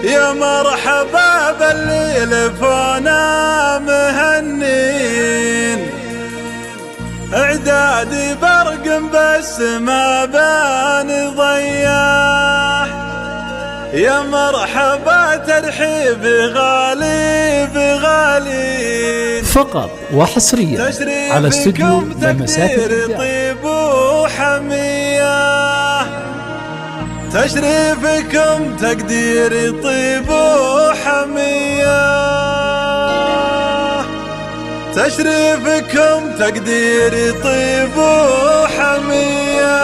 يا مرحبا باللي لفونا مهنين، اعدادي برق بس ما بان ضياح. يا مرحبا ترحيب غالي بغالي، فقط وحصريا على استوديو لمسات الإبداع. طيب وحمية تشريفكم تقدير طيب وحمية، تشريفكم تقدير طيب وحمية.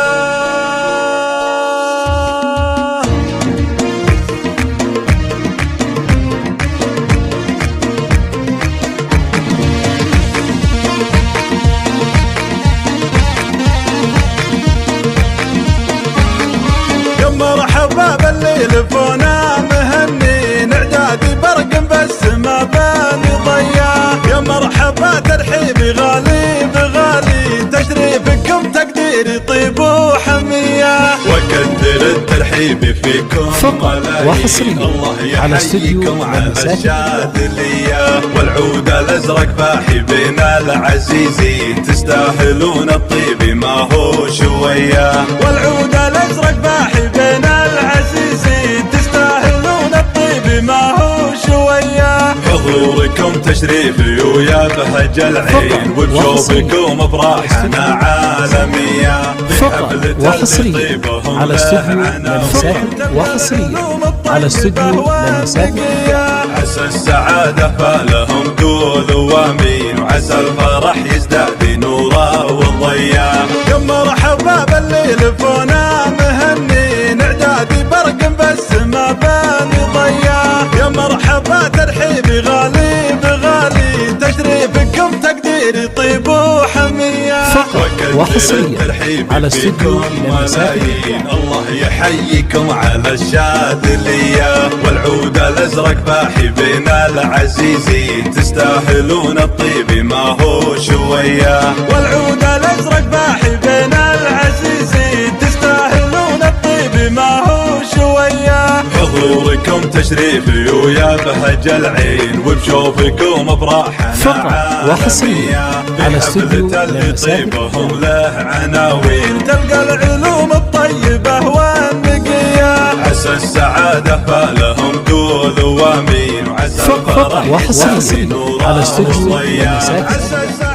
مرحبا باللي لفونا مهنين، اعدادي برق بس ما بالي ضياح. يا مرحبا ترحيبي غالي بغالي، تشريفكم تقديري طيب وحمية، وكثر الترحيب فيكم فقط وحصريا على استوديو لمسات الشاذلية. والعود الازرق فاحي بين العزيزين، تستاهلون الطيب ما هو شوية. والعود الازرق فاحي بين العزيزين، تستاهلون الطيب ما هو شوية. حضوركم تشريفي ويا بهج العين، وبشوفكم افراحنا عالمية. فقط وحصريا على استوديو لمسات، وحصريا على استوديو لمسات. عسى السعادة فالهم قولوا وامين، وعسى الفرح يزداد نورا وضياء. يا مرحبا باللي لفونا مهنين، اعدادي برق بس ما بالي ضياء. يا مرحبا ترحيبي غالي بغالي، تشريفكم تقديري طيب وحمية. فقط وحصريا على استوديو لمسات. الله يحييكم على الشاذلية، والعود الازرق فاحي بين العزيزين، تستاهلون الطيب ما هو شوية. والعود الازرق فاحي بين العزيزين، تستاهلون الطيب ما هو شوية. حضوركم تشريفي ويا بهج العين، وبشوفكم افراحنا فقط وحصريا على استوديو لمسات. طيبهم له عناوين، تلقى العلوم الطيبة والنقية. عسى السعادة فالهم قولوا وامين، وعسى فقط وحصريا على استوديو لمسات.